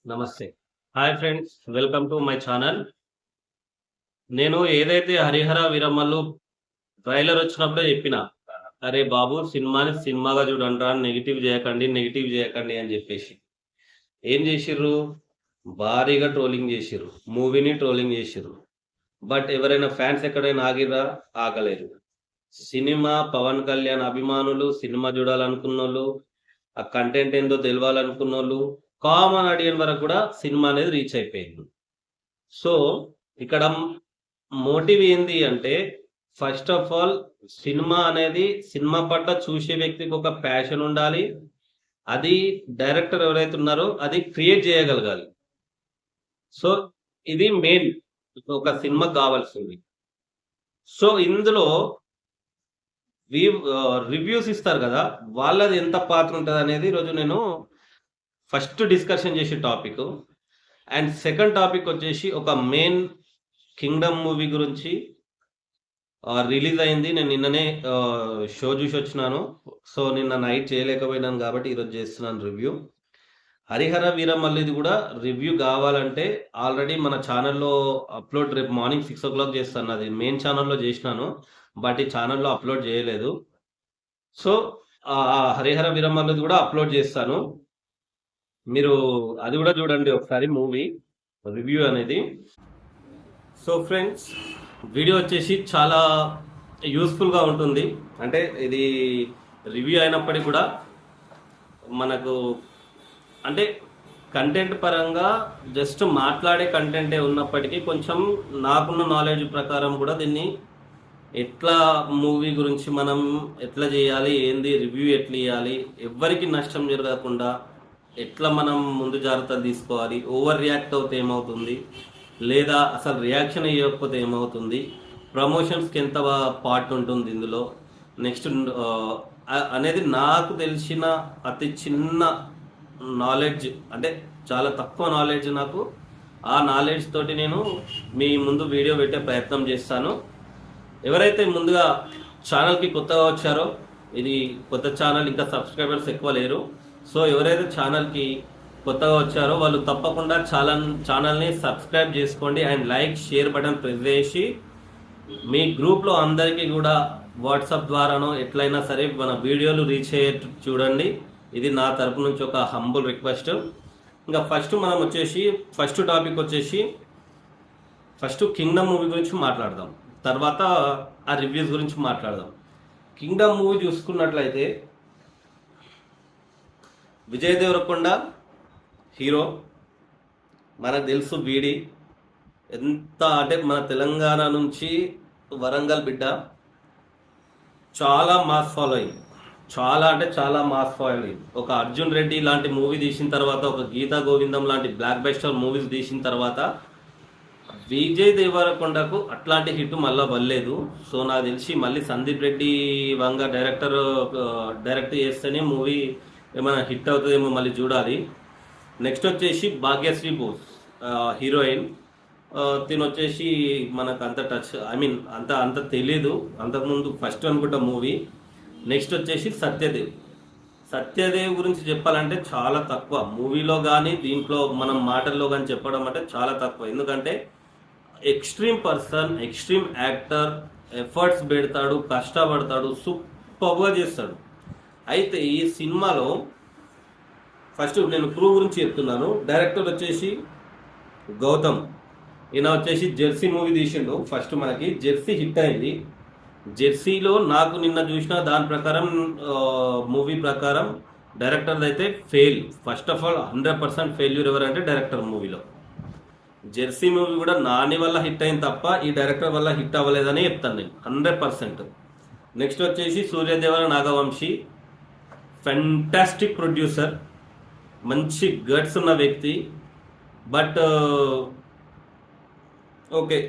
నమస్తే. Hi friends. Welcome to my channel. నేను ఏదైతే 'హరిహర వీరమల్లు' ట్రైలర్ వచ్చినప్పుడే చెప్పిన. అరే బాబు సినిమాని సినిమాగా చూడండిరా, నెగెటివ్ జేయకండి అని జెప్పేసి. ఏం జేషిర్రు? భారీగా ట్రోలింగ్ జేషిర్రు. మూవీని ట్రోలింగ్ జేషిర్రు. బట్ ఎవరైనా ఫ్యాన్స్ ఎక్కడైనా ఆగిర్రా? ఆగలేరు. సినిమా, పవన్ కళ్యాణ్ అభిమానులు, సినిమా జూడాలనుకున్నోళ్ళు, ఆ కంటెంట్ ఏందో తెలవాలనుకున్నోళ్ళు, కామన్ ఆడియన్స్ వరకు కూడా సినిమా అనేది రీచ్ అయిపోయింది. సో, ఇక్కడ మోటివ్ ఏంది అంటే, ఫస్ట్ ఆఫ్ ఆల్ సినిమా అనేది సినిమా పట్ల చూసే వ్యక్తికి ఒక ప్యాషన్ ఉండాలి. అది డైరెక్టర్ ఎవరైతే ఉన్నారో అది క్రియేట్ చేయగలగాలి. సో, ఇది మెయిన్ ఒక సినిమాకి కావాల్సింది. సో, ఇందులో రివ్యూస్ ఇస్తారు కదా! వాళ్ళది ఎంత పాత్ర ఉంటదనేది ఈరోజు నేను ఫస్ట్ డిస్కషన్ చేసే టాపిక్. అండ్ సెకండ్ టాపిక్ వచ్చేసి ఒక మెయిన్ 'కింగ్డమ్' మూవీ గురించి రిలీజ్ అయింది. నేను నిన్ననే షో చూసొచ్చినాను. సో, నిన్న నైట్ చేయలేకపోయినాను కాబట్టి ఈరోజు చేస్తున్నాను రివ్యూ. 'హరిహర వీరమల్లు'ది కూడా రివ్యూ కావాలంటే ఆల్రెడీ మన ఛానల్‌లో అప్లోడ్ రేపు మార్నింగ్ 6:00 చేస్తాను. అది మెయిన్ ఛానల్‌లో చేసినాను. బట్ ఈ ఛానల్‌లో అప్లోడ్ చేయలేదు. సో, 'హరిహర వీరమల్లు'ది కూడా అప్లోడ్ చేస్తాను. మీరు అది కూడా చూడండి ఒకసారి మూవీ రివ్యూ అనేది. సో ఫ్రెండ్స్, వీడియో వచ్చేసి చాలా యూస్ఫుల్గా ఉంటుంది. అంటే ఇది రివ్యూ అయినప్పటికీ కూడా మనకు అంటే కంటెంట్ పరంగా జస్ట్ మాట్లాడే కంటెంటే ఉన్నప్పటికీ కొంచెం నాకున్న నాలెడ్జ్ ప్రకారం కూడా దీన్ని ఎట్లా మూవీ గురించి మనం ఎట్లా చేయాలి, ఏంది రివ్యూ ఎట్లా ఇవ్వాలి, ఎవ్వరికి నష్టం జరగకుండా ఎట్లా మనం ముందు జాగ్రత్తలు తీసుకోవాలి, ఓవర్ రియాక్ట్ అవుతే ఏమవుతుంది, లేదా అసలు రియాక్షన్ ఇవ్వకపోతే ఏమవుతుంది, ప్రమోషన్స్కి ఎంత పార్ట్ ఉంటుంది ఇందులో, నెక్స్ట్ అనేది నాకు తెలిసిన అతి చిన్న నాలెడ్జ్, అంటే చాలా తక్కువ నాలెడ్జ్ నాకు. ఆ నాలెడ్జ్ తోటి నేను మీ ముందు వీడియో పెట్టే ప్రయత్నం చేస్తాను. ఎవరైతే ముందుగా ఛానల్కి కొత్తగా వచ్చారో, ఇది కొత్త ఛానల్, ఇంకా సబ్స్క్రైబర్స్ ఎక్కువ లేరు. సో ఎవరైతే ఛానల్కి కొత్తగా వచ్చారో వాళ్ళు తప్పకుండా ఛానల్ని సబ్స్క్రైబ్ చేసుకోండి. And like, share button press చేసి మీ గ్రూప్లో అందరికీ కూడా వాట్సాప్ ద్వారానో ఎట్లయినా సరే మన వీడియోలు రీచ్ అయ్యేట్టు చూడండి. ఇది నా తరపు నుంచి ఒక హంబుల్ రిక్వెస్ట్. ఇంకా ఫస్ట్ టాపిక్ వచ్చేసి ఫస్ట్ 'కింగ్డమ్' మూవీ గురించి మాట్లాడదాం. తర్వాత ఆ రివ్యూస్ గురించి మాట్లాడదాం. 'కింగ్డమ్' మూవీ చూసుకున్నట్లయితే విజయ్ దేవరకొండ హీరో, మనకు తెలుసు వీడి ఎంత అంటే మన తెలంగాణ నుంచి వరంగల్ బిడ్డ, చాలా మాస్ ఫాలోయింగ్, చాలా అంటే చాలా మాస్ ఫాలోయింగ్. ఒక 'అర్జున్ రెడ్డి' లాంటి మూవీ తీసిన తర్వాత, ఒక 'గీతా గోవిందం' లాంటి బ్లాక్ బస్టర్ మూవీస్ తీసిన తర్వాత విజయ్ దేవరకొండకు అట్లాంటి హిట్ మళ్ళీ వల్లేదు. సో నాకు తెలిసి మళ్ళీ సందీప్ రెడ్డి వంగ డైరెక్ట్ చేస్తేనే మూవీ ఏమైనా హిట్ అవుతుందేమో, మళ్ళీ చూడాలి. నెక్స్ట్ వచ్చేసి భాగ్యశ్రీ బోస్ హీరోయిన్. తిను వచ్చేసి మనకు అంత టచ్, అంత తెలీదు, అంతకుముందు ఫస్ట్ అనుకుంటా మూవీ. నెక్స్ట్ వచ్చేసి సత్యదేవ్ గురించి చెప్పాలంటే చాలా తక్కువ, మూవీలో కానీ దీంట్లో మనం మాటల్లో కానీ చెప్పడం అంటే చాలా తక్కువ. ఎందుకంటే extreme person, extreme actor, efforts పెడతాడు, కష్టపడతాడు, సూపర్గా చేస్తాడు. అయితే ఈ సినిమాలో ఫస్ట్ నేను క్రూ గురించి చెప్తున్నాను. డైరెక్టర్ వచ్చేసి గౌతమ్. ఈయన వచ్చేసి 'జెర్సీ' మూవీ తీసిండు. ఫస్ట్ మనకి 'జెర్సీ' హిట్ అయింది. 'జెర్సీలో నాకు నిన్న చూసిన దాని ప్రకారం, మూవీ ప్రకారం డైరెక్టర్ అయితే fail. First of all 100% failure ఎవరంటే డైరెక్టర్ మూవీలో. 'జెర్సీ' మూవీ కూడా నాని వల్ల హిట్ అయింది తప్ప ఈ డైరెక్టర్ వల్ల హిట్ అవ్వలేదని చెప్తాను నేను 100%. నెక్స్ట్ వచ్చేసి సూర్యదేవర నాగవంశీ, ఫెంటాస్టిక్ ప్రొడ్యూసర్, మంచి గట్స్ ఉన్న వ్యక్తి. బట్ ఓకే,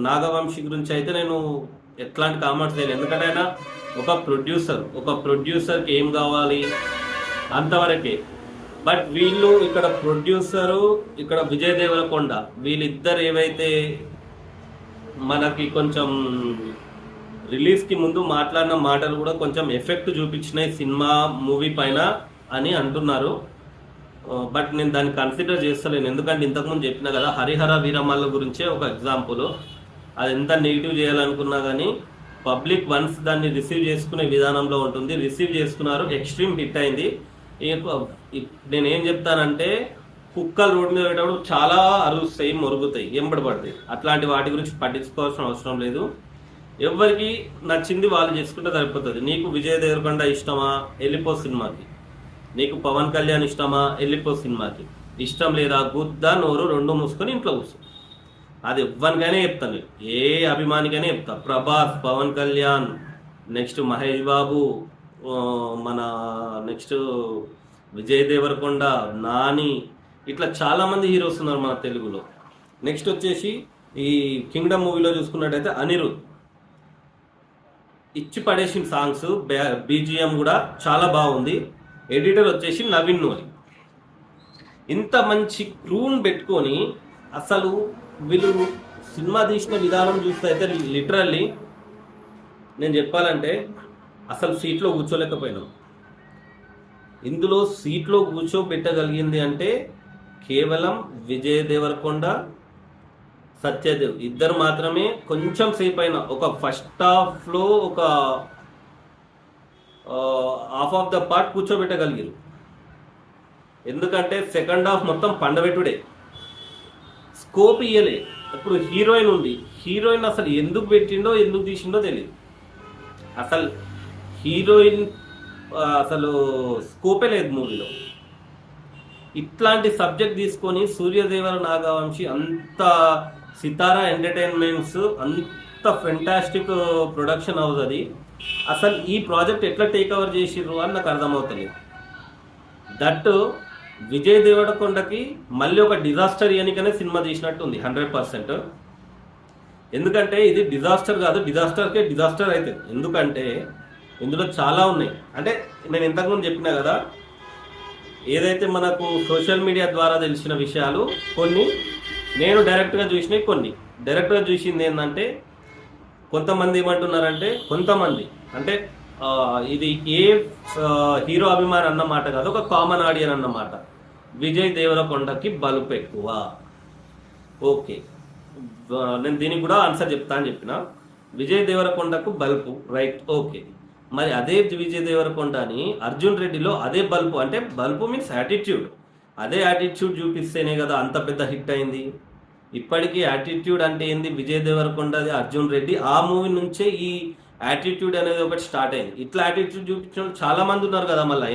నాగవంశీ గురించి అయితే నేను ఎట్లాంటి కామెంట్స్ చేయలేదు. ఎందుకంటే ఆయన ఒక ప్రొడ్యూసర్కి ఏం కావాలి అంతవరకే. బట్ వీళ్ళు ఇక్కడ ప్రొడ్యూసరు, ఇక్కడ విజయ్ దేవరకొండ, వీళ్ళిద్దరు ఏవైతే మనకి కొంచెం రిలీజ్కి ముందు మాట్లాడిన మాటలు కూడా కొంచెం ఎఫెక్ట్ చూపించినాయి సినిమా మూవీ పైన అని అంటున్నారు. బట్ నేను దాన్ని కన్సిడర్ చేస్తలేను. ఎందుకంటే ఇంతకుముందు చెప్పినా కదా, హరిహర వీరమల్ల గురించే ఒక ఎగ్జాంపుల్. అది ఎంత నెగిటివ్ చేయాలనుకున్నా కానీ పబ్లిక్ వన్స్ దాన్ని రిసీవ్ చేసుకునే విధానంలో ఉంటుంది. రిసీవ్ చేసుకున్నారు, ఎక్స్ట్రీమ్ హిట్ అయింది. నేను ఏం చెప్తానంటే, కుక్కలు రోడ్డు మీద పెట్టేటప్పుడు చాలా అరుస్తాయి, మొరుగుతాయి, ఎంబడబడతాయి. అట్లాంటి వాటి గురించి పట్టించుకోవాల్సిన అవసరం లేదు. ఎవరికి నచ్చింది వాళ్ళు చేసుకుంటే సరిపోతుంది. నీకు విజయ్ దేవరకొండ ఇష్టమా, వెళ్ళిపో సినిమాకి. నీకు పవన్ కళ్యాణ్ ఇష్టమా, వెళ్ళిపో సినిమాకి. ఇష్టం లేదా, గుద్ద నోరు రెండు మూసుకొని ఇంట్లో కూర్చో. అది ఎవ్వరికైనా చెప్తాను, ఏ అభిమానికైనా చెప్తా. ప్రభాస్, పవన్ కళ్యాణ్, నెక్స్ట్ మహేష్ బాబు, మన నెక్స్ట్ విజయ్ దేవరకొండ, నాని, ఇట్లా చాలామంది హీరోస్ ఉన్నారు మన తెలుగులో. నెక్స్ట్ వచ్చేసి ఈ కింగ్డమ్ మూవీలో చూసుకున్నట్టయితే అనిరుద్ ఇచ్చి పడేసిన సాంగ్స్, బీజిఎం కూడా చాలా బాగుంది. ఎడిటర్ వచ్చేసి నవీన్ నూరి. ఇంత మంచి క్రూని పెట్టుకొని అసలు వీళ్ళు సినిమా తీసిన విధానం చూస్తే అయితే లిటరల్లీ నేను చెప్పాలంటే అసలు సీట్లో కూర్చోలేకపోయినాం. ఇందులో సీట్లో కూర్చోబెట్టగలిగింది అంటే కేవలం విజయ్ దేవరకొండ, సత్యదేవ్ ఇద్దరు మాత్రమే. కొంచెం సేపు అయినా ఒక ఫస్ట్ హాఫ్లో ఒక హాఫ్ ఆఫ్ ద పార్ట్ కూర్చోబెట్టగలిగారు. ఎందుకంటే సెకండ్ హాఫ్ మొత్తం పండబెట్టుడే, స్కోప్ ఇయ్యలే. ఇప్పుడు హీరోయిన్ ఉంది, హీరోయిన్ అసలు ఎందుకు పెట్టిండో ఎందుకు తీసిండో తెలియదు. అసలు హీరోయిన్ అసలు స్కోపే లేదు మూవీలో. ఇట్లాంటి సబ్జెక్ట్ తీసుకొని సూర్యదేవర నాగవంశి అంత సితారా ఎంటర్టైన్మెంట్స్ అంత ఫెంటాస్టిక్ ప్రొడక్షన్ హౌస్ అది. అసలు ఈ ప్రాజెక్ట్ ఎట్లా టేక్ ఓవర్ చేసిర్రు అని నాకు అర్థమవుతుంది. దట్ విజయ్ దేవరకొండకి మళ్ళీ ఒక డిజాస్టర్ ఇయనికనే సినిమా తీసినట్టు ఉంది 100%. ఎందుకంటే ఇది డిజాస్టర్ కాదు, డిజాస్టర్కే డిజాస్టర్ అవుతుంది. ఎందుకంటే ఇందులో చాలా ఉన్నాయి. అంటే నేను ఇంతకుముందు చెప్పినా కదా, ఏదైతే మనకు సోషల్ మీడియా ద్వారా తెలిసిన విషయాలు కొన్ని, నేను డైరెక్ట్గా చూసినవి కొన్ని. డైరెక్ట్గా చూసింది ఏంటంటే, కొంతమంది ఏమంటున్నారంటే, కొంతమంది అంటే ఇది ఏ హీరో అభిమాని అన్నమాట కాదు, ఒక కామన్ ఆడియన్ అన్నమాట. విజయ్ దేవరకొండకి బలుపు ఎక్కువ. ఓకే, నేను దీనికి కూడా ఆన్సర్ చెప్తా అని చెప్పిన. విజయ్ దేవరకొండకు బల్పు, రైట్, ఓకే. మరి అదే విజయ్ దేవరకొండని అర్జున్ రెడ్డిలో అదే బల్పు, అంటే బల్పు మీన్స్ యాటిట్యూడ్, అదే యాటిట్యూడ్ చూపిస్తేనే కదా అంత పెద్ద హిట్ అయింది. ఇప్పటికీ యాటిట్యూడ్ అంటే ఏంది, విజయ్ దేవరకొండది, అర్జున్ రెడ్డి ఆ మూవీ నుంచే ఈ యాటిట్యూడ్ అనేది ఒకటి స్టార్ట్ అయింది. ఇట్లా యాటిట్యూడ్ చూపించిన చాలా మంది ఉన్నారు కదా మళ్ళీ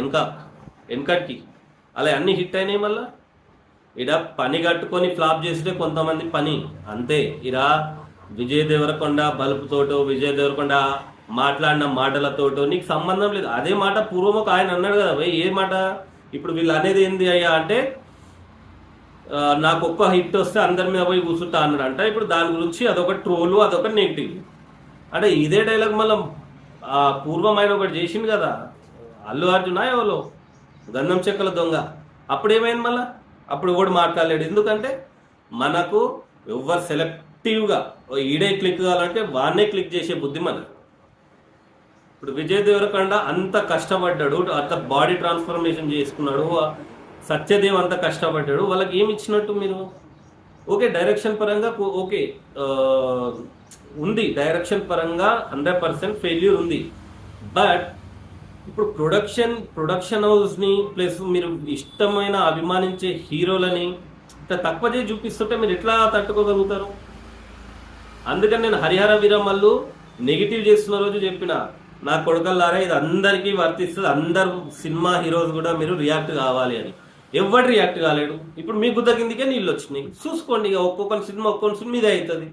వెనకటికి. అలా అన్ని హిట్ అయినాయి. మళ్ళీ ఇడ పని కట్టుకొని ఫ్లాప్ చేస్తే కొంతమంది పని అంతే. ఇరా విజయ్ దేవరకొండ బల్పుతోటో, విజయ్ దేవరకొండ మాట్లాడిన మాటలతోటో నీకు సంబంధం లేదు. అదే మాట పూర్వం ఒక ఆయన అన్నాడు కదా, భయ్ ఏ మాట ఇప్పుడు వీళ్ళు అనేది ఏంది అయ్యా అంటే, నాకు ఒక్క హిట్ వస్తే అందరి మీద పోయి కూర్చుంటా అన్నాడు అంట. ఇప్పుడు దాని గురించి అదొక ట్రోలు, అదొక నెగిటివ్. అంటే ఇదే డైలాగ్ మళ్ళీ పూర్వం ఆయన ఒకటి చేసింది కదా, అల్లు అర్జున ఎవరో గంధం చెక్కల దొంగ. అప్పుడు ఏమైంది మళ్ళీ, అప్పుడు కూడా మాట్లాడలేడు. ఎందుకంటే మనకు ఎవరు సెలెక్టివ్గా ఈడే క్లిక్ కావాలంటే వాన్నే క్లిక్ చేసే బుద్ధి మనకు. ఇప్పుడు విజయ్ దేవరకొండ అంత కష్టపడ్డాడు, అంత బాడీ ట్రాన్స్ఫర్మేషన్ చేసుకున్నాడు, సత్యదేవ్ అంత కష్టపడ్డాడు, వాళ్ళకి ఏమి ఇచ్చినట్టు మీరు? ఓకే, డైరెక్షన్ పరంగా ఓకే ఉంది, డైరెక్షన్ పరంగా 100% ఫెయిల్యూర్ ఉంది. బట్ ఇప్పుడు ప్రొడక్షన్ హౌస్ని ప్లస్ మీరు ఇష్టమైన అభిమానించే హీరోలని ఇట్లా తక్కువ చేసి చూపిస్తుంటే మీరు ఎట్లా తట్టుకోగలుగుతారు? అందుకని నేను హరిహర వీరమల్లు నెగిటివ్ చేస్తున్న రోజు చెప్పిన, నా కొడుకల్లారా ఇది అందరికీ వర్తిస్తుంది, అందరు సినిమా హీరోస్ కూడా మీరు రియాక్ట్ కావాలి అని. ఎవరు రియాక్ట్ కాలేడు. ఇప్పుడు మీ గుద్ద కిందికే నీళ్ళు వచ్చినాయి. చూసుకోండి, ఇక ఒక్కొక్క సినిమా మీదే అవుతుంది.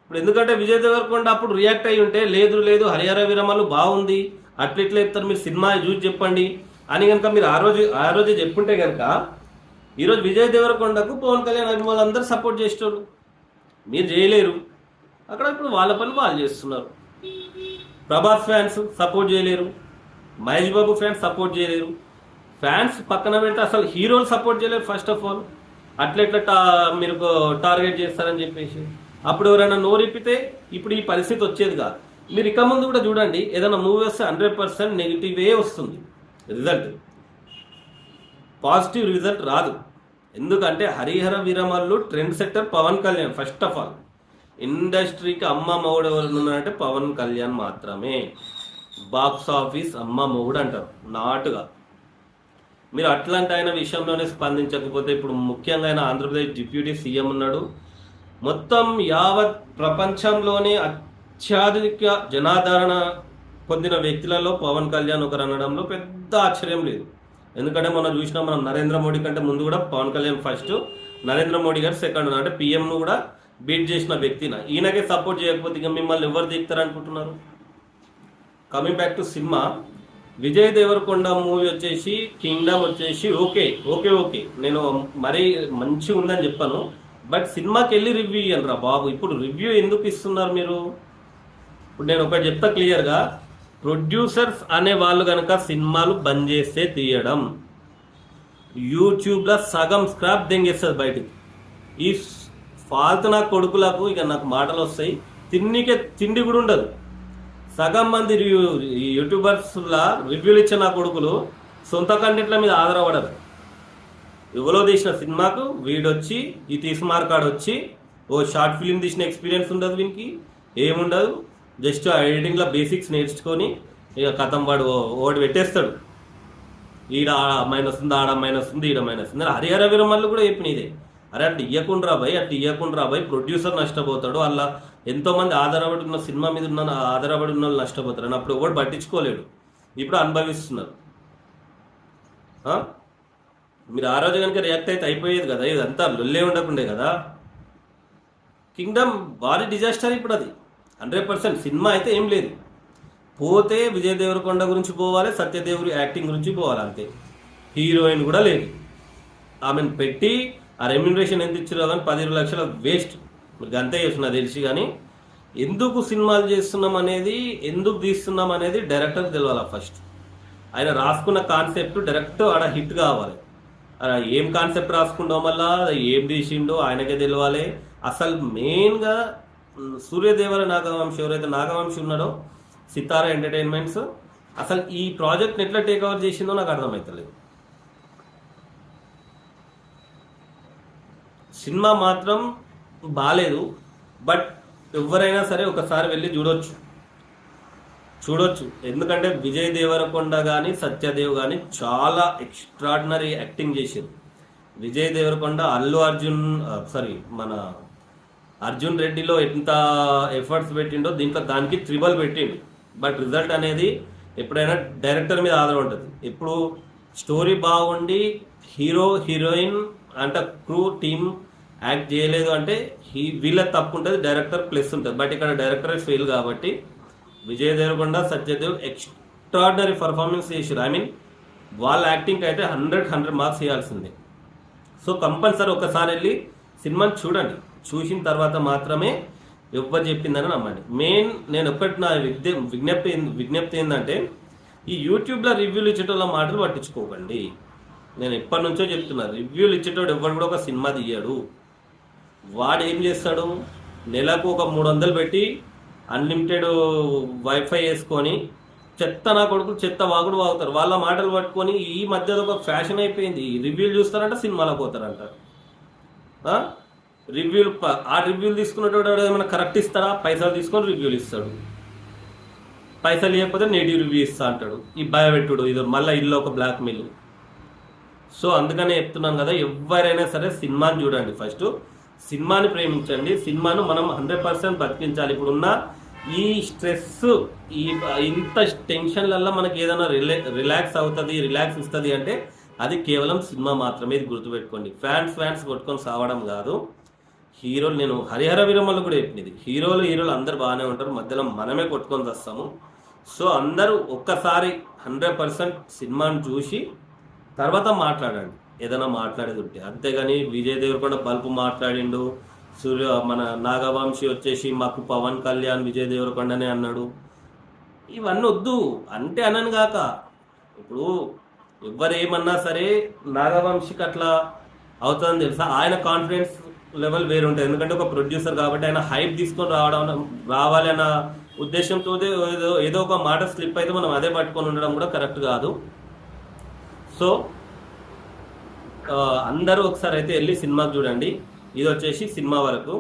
ఇప్పుడు ఎందుకంటే విజయ్ దేవరకొండ అప్పుడు రియాక్ట్ అయ్యి ఉంటే, లేదు హరిహర వీరమల్లు బాగుంది, అట్లా ఇట్లా చెప్తారు, మీరు సినిమా చూసి చెప్పండి అని కనుక మీరు ఆ రోజే చెప్పుంటే కనుక ఈరోజు విజయ్ దేవరకొండకు పవన్ కళ్యాణ్ అభిమానులు అందరూ సపోర్ట్ చేసేటోళ్ళు. మీరు చేయలేరు. అక్కడ ఇప్పుడు వాళ్ళ పని వాళ్ళు చేస్తున్నారు. ప్రభాస్ ఫ్యాన్స్ సపోర్ట్ చేయలేరు, మహేష్ బాబు ఫ్యాన్స్ సపోర్ట్ చేయలేరు. ఫ్యాన్స్ పక్కన పెడితే అసలు హీరోలు సపోర్ట్ చేయలేరు. ఫస్ట్ ఆఫ్ ఆల్ అట్లా మీరు టార్గెట్ చేస్తారని చెప్పేసి అప్పుడు ఎవరైనా నోరిప్పితే ఇప్పుడు ఈ పరిస్థితి వచ్చేది కాదు. మీరు ఇక ముందు కూడా చూడండి, ఏదైనా మూవీ వస్తే 100% నెగిటివే వస్తుంది రిజల్ట్. పాజిటివ్ రిజల్ట్ రాదు. ఎందుకంటే Harihara Veeramallu trend setter Pawan Kalyan. First of all ఇండస్ట్రీకి అమ్మ మొగుడు ఎవరు ఉన్నారంటే పవన్ కళ్యాణ్ మాత్రమే. బాక్స్ ఆఫీస్ అమ్మ మొగుడు అంటారు, నాటుగా. మీరు అట్లాంటి ఆయన విషయంలోనే స్పందించకపోతే, ఇప్పుడు ముఖ్యంగా ఆయన ఆంధ్రప్రదేశ్ డిప్యూటీ సీఎం ఉన్నాడు. మొత్తం యావత్ ప్రపంచంలోనే అత్యధిక జనాదరణ పొందిన వ్యక్తులలో పవన్ కళ్యాణ్ ఒకరు అనడంలో పెద్ద ఆశ్చర్యం లేదు. ఎందుకంటే మనం చూసినాం, మనం నరేంద్ర మోడీ కంటే ముందు కూడా పవన్ కళ్యాణ్ ఫస్ట్, నరేంద్ర మోడీ గారు సెకండ్, అంటే పీఎంను కూడా బీట్ చేసిన వ్యక్తిన. ఈయనకే సపోర్ట్ చేయకపోతే ఇక మిమ్మల్ని ఎవరు దిగుతారు అనుకుంటున్నారు? Coming back to cinema, Vijay Deverakonda movie వచ్చేసి కింగ్డమ్ వచ్చేసి ఓకే ఓకే ఓకే, నేను మరీ మంచిగా ఉందని చెప్పాను. బట్ సినిమాకి వెళ్ళి రివ్యూ ఇవ్వండి రా బాబు. ఇప్పుడు రివ్యూ ఎందుకు ఇస్తున్నారు మీరు? ఇప్పుడు నేను ఒకటి చెప్తా క్లియర్గా, ప్రొడ్యూసర్స్ అనే వాళ్ళు కనుక సినిమాలు బంద్ చేస్తే తీయడం, యూట్యూబ్లో సగం స్క్రాప్ దెంగేస్తుంది బయటికి. ఈ ఫాల్తు నా కొడుకులకు ఇక నాకు మాటలు వస్తాయి, తిండి కూడా ఉండదు. సగం మంది యూట్యూబర్స్లా రివ్యూలు ఇచ్చే నా కొడుకులు సొంత కంటెంట్ల మీద ఆధారపడరు. ఎవరో తీసిన సినిమాకు వీడొచ్చి ఈ తీసుమార్కాడు వచ్చి ఓ షార్ట్ ఫిలిం తీసిన ఎక్స్పీరియన్స్ ఉండదు వీనికి, ఏముండదు. జస్ట్ ఎడిటింగ్లో బేసిక్స్ నేర్చుకొని ఇక కథం వాడు ఓడి పెట్టేస్తాడు. ఈడ అమ్మాయిని వస్తుంది, ఆడ అమ్మాయిని వస్తుంది, ఈడ అమ్మాయిని వస్తుంది. హరిహర వీరమల్లు కూడా చెప్పిన ఇదే, అరే అట్లా ఇయ్యకుండా భయ్ ప్రొడ్యూసర్ నష్టపోతాడు. అలా ఎంతోమంది ఆధారపడి ఉన్న సినిమా మీద ఉన్న ఆధారపడి ఉన్న వాళ్ళు నష్టపోతారు అని అప్పుడు ఎవరు పట్టించుకోలేడు. ఇప్పుడు అనుభవిస్తున్నారు. మీరు ఆ రోజు కనుక రియాక్ట్ అయితే అయిపోయేది కదా, ఇదంతా లొల్లే ఉండకుండే కదా. కింగ్డమ్ భారీ డిజాస్టర్ ఇప్పుడు, అది 100%. సినిమా అయితే ఏం లేదు, పోతే విజయ్ దేవరకొండ గురించి పోవాలి, సత్యదేవుడి యాక్టింగ్ గురించి పోవాలి అంతే. హీరోయిన్ కూడా లేదు. ఆమెను పెట్టి ఆ రెమ్యునరేషన్ ఎంత ఇచ్చారో కానీ 10 లక్షల వేస్ట్. మీకు అంతే చేస్తున్నా తెలిసి. కానీ ఎందుకు సినిమాలు చేస్తున్నాం అనేది, ఎందుకు తీస్తున్నాం అనేది డైరెక్టర్కి తెలియాలి ఫస్ట్. ఆయన రాసుకున్న కాన్సెప్ట్ డైరెక్ట్ ఆడ హిట్ కావాలి. ఏం కాన్సెప్ట్ రాసుకుంటాం వల్ల ఏం తీసిండో ఆయనకే తెలియాలి. అసలు మెయిన్గా సూర్యదేవర నాగవంశి, ఎవరైతే నాగవంశి ఉన్నాడో సితారా ఎంటర్టైన్మెంట్స్, అసలు ఈ ప్రాజెక్ట్ని ఎట్లా టేక్ ఓవర్ చేసిందో నాకు అర్థమవుతలేదు. సినిమా మాత్రం బాగాలేదు, బట్ ఎవరైనా సరే ఒకసారి వెళ్ళి చూడొచ్చు. ఎందుకంటే విజయ్ దేవరకొండ కానీ సత్యదేవ్ కానీ చాలా ఎక్స్ట్రాడినరీ యాక్టింగ్ చేశారు. విజయ్ దేవరకొండ మన అర్జున్ రెడ్డిలో ఎంత ఎఫర్ట్స్ పెట్టిండో దీంట్లో దానికి త్రిబల్ పెట్టిండు. బట్ రిజల్ట్ అనేది ఎప్పుడైనా డైరెక్టర్ మీద ఆధారం ఉంటుంది. ఇప్పుడు స్టోరీ బాగుండి హీరోయిన్ అంటే క్రూ టీమ్ యాక్ట్ చేయలేదు అంటే వీళ్ళ తప్పు ఉంటుంది, డైరెక్టర్ ప్లస్ ఉంటుంది. బట్ ఇక్కడ డైరెక్టర్ ఫెయిల్ కాబట్టి విజయ్ దేవరకొండ సత్యదేవ్ ఎక్స్ట్రాడినరీ పర్ఫార్మెన్స్ చేశారు. వాళ్ళ యాక్టింగ్కి అయితే 100 మార్క్స్ ఇవ్వాల్సిందే. సో కంపల్సరీ ఒకసారి వెళ్ళి సినిమాని చూడండి. చూసిన తర్వాత మాత్రమే ఎవరు చెప్పిందని నమ్మండి. మెయిన్ నేను ఎప్పటి నా విజ్ఞప్తి ఏంటంటే, ఈ యూట్యూబ్లో రివ్యూలు ఇచ్చేటోళ్ళ మాటలు పట్టించుకోకండి. నేను ఎప్పటి నుంచో చెప్తున్నా, రివ్యూలు ఇచ్చేటోడు ఎవరు కూడా ఒక సినిమా తీయడు. వాడు ఏం చేస్తాడు, నెలకు ఒక 300 పెట్టి అన్లిమిటెడ్ వైఫై వేసుకొని చెత్త నా కొడుకులు చెత్త వాగుడు వాగుతారు. వాళ్ళ మాటలు పట్టుకొని ఈ మధ్యలో ఒక ఫ్యాషన్ అయిపోయింది. రివ్యూలు చూస్తారంట, సినిమాలకు పోతారంట. రివ్యూలు తీసుకున్నట్టు ఏమైనా కరెక్ట్ ఇస్తారా? పైసలు తీసుకొని రివ్యూలు ఇస్తాడు. పైసలు ఇవ్వకపోతే నెగిటివ్ రివ్యూ ఇస్తా అంటాడు. ఈ భయపెట్టుడు ఇది మళ్ళీ ఇల్లు ఒక బ్లాక్ మెయిల్. సో అందుకనే చెప్తున్నాను కదా, ఎవరైనా సరే సినిమాని చూడండి. ఫస్ట్ సినిమాని ప్రేమించండి. సినిమాను మనం 100% బతికించాలి. ఇప్పుడున్న ఈ స్ట్రెస్, ఇంత టెన్షన్లల్లో మనకి ఏదైనా రిలాక్స్ అవుతుంది, రిలాక్స్ ఇస్తుంది అంటే అది కేవలం సినిమా మాత్రమే. ఇది గుర్తుపెట్టుకోండి. ఫ్యాన్స్ కొట్టుకొని సావడం కాదు. హీరోలు, నేను హరిహర వీరమల్లు కూడా చెప్పింది, హీరోలు అందరు బాగానే ఉంటారు, మధ్యలో మనమే కొట్టుకొని వస్తాము. సో అందరూ ఒక్కసారి 100% సినిమాని చూసి తర్వాత మాట్లాడండి, ఏదైనా మాట్లాడేది ఉంటే. అంతేగాని విజయ్ దేవరకొండ బల్పు మాట్లాడిండు, మన నాగవంశి వచ్చేసి మాకు పవన్ కళ్యాణ్ విజయ్ దేవరకొండనే అన్నాడు, ఇవన్నీ వద్దు. అంటే అనను కాక, ఇప్పుడు ఎవరేమన్నా సరే నాగవంశికి అట్లా అవుతుందని తెలుసా, ఆయన కాన్ఫిడెన్స్ లెవెల్ వేరు ఉంటుంది. ఎందుకంటే ఒక ప్రొడ్యూసర్ కాబట్టి ఆయన హైప్ తీసుకొని రావాలి అన్న ఉద్దేశంతో ఏదో ఒక మాట స్లిప్ అయితే మనం అదే పట్టుకొని ఉండడం కూడా కరెక్ట్ కాదు. సో అందరూ ఒకసారి అయితే వెళ్ళి సినిమాకి చూడండి. ఇది వచ్చేసి సినిమా వరకు.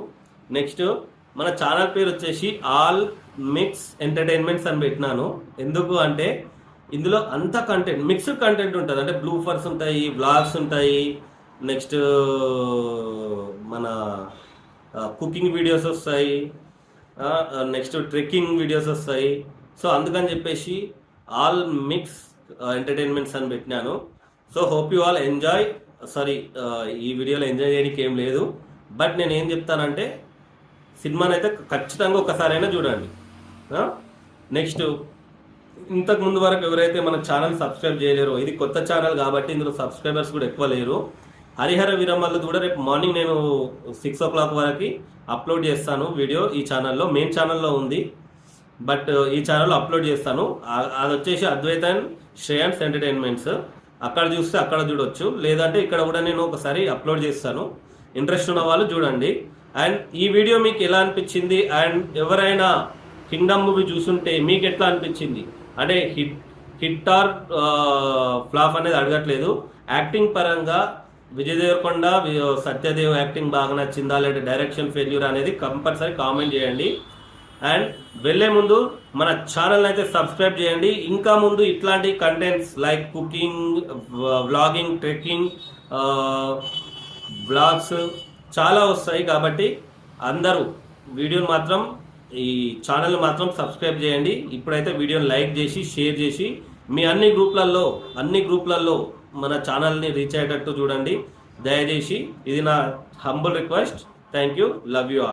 నెక్స్ట్ మన ఛానల్ పేరు వచ్చేసి ఆల్ మిక్స్ ఎంటర్టైన్మెంట్స్ అని పెట్టినాను. ఎందుకు అంటే ఇందులో అంత కంటెంట్, మిక్స్డ్ కంటెంట్ ఉంటుంది. అంటే బ్లూఫర్స్ ఉంటాయి, వ్లాగ్స్ ఉంటాయి, నెక్స్ట్ మన కుకింగ్ వీడియోస్ వస్తాయి, నెక్స్ట్ ట్రెక్కింగ్ వీడియోస్ వస్తాయి. సో అందుకని చెప్పేసి ఆల్ మిక్స్ ఎంటర్టైన్మెంట్స్ అని పెట్టినాను. So hope you all enjoy. Sorry, ఈ వీడియోలో ఎంజాయ్ చేయడానికి ఏం లేదు, బట్ నేను ఏం చెప్తానంటే సినిమాని అయితే ఖచ్చితంగా ఒకసారైనా చూడండి. నెక్స్ట్ ఇంతకు ముందు వరకు ఎవరైతే మన ఛానల్ సబ్స్క్రైబ్ చేయలేరో, ఇది కొత్త ఛానల్ కాబట్టి ఇందులో సబ్స్క్రైబర్స్ కూడా ఎక్కువ లేరు. హరిహర వీరమల్లు కూడా రేపు మార్నింగ్ నేను 6 o'clock వరకు అప్లోడ్ చేస్తాను వీడియో. ఈ ఛానల్లో, మెయిన్ ఛానల్లో ఉంది, బట్ ఈ ఛానల్లో అప్లోడ్ చేస్తాను. అది వచ్చేసి అద్వైత్ అండ్ శ్రేయాన్స్ ఎంటర్టైన్మెంట్స్. అక్కడ చూస్తే అక్కడ చూడొచ్చు, లేదంటే ఇక్కడ కూడా నేను ఒకసారి అప్లోడ్ చేస్తాను. ఇంట్రెస్ట్ ఉన్న వాళ్ళు చూడండి. అండ్ ఈ వీడియో మీకు ఎలా అనిపించింది, అండ్ ఎవరైనా కింగ్డమ్ మూవీ చూసుంటే మీకు ఎట్లా అనిపించింది, అంటే హిట్ ఆర్ ఫ్లాప్ అనేది అడగట్లేదు. యాక్టింగ్ పరంగా విజయ్ దేవరకొండ, సత్యదేవ్ యాక్టింగ్ బాగా నచ్చిందా, లేదా డైరెక్షన్ ఫెయిల్యూర్ అనేది కంపల్సరీ కామెంట్ చేయండి. అండ్ వెళ్ళే ముందు మన ఛానల్ అయితే సబ్స్క్రైబ్ చేయండి. ఇంకా ముందు ఇట్లాంటి contents like cooking, vlogging, trekking, vlogs చాలా వస్తాయి. కాబట్టి అందరూ వీడియోని మాత్రం, ఈ ఛానల్ మాత్రం సబ్స్క్రైబ్ చేయండి. ఇప్పుడైతే వీడియోని లైక్ చేసి, షేర్ చేసి మీ అన్ని గ్రూప్లలో మన ఛానల్ని రీచ్ అయ్యేటట్టు చూడండి దయచేసి. ఇది నా humble request. Thank you, love you all.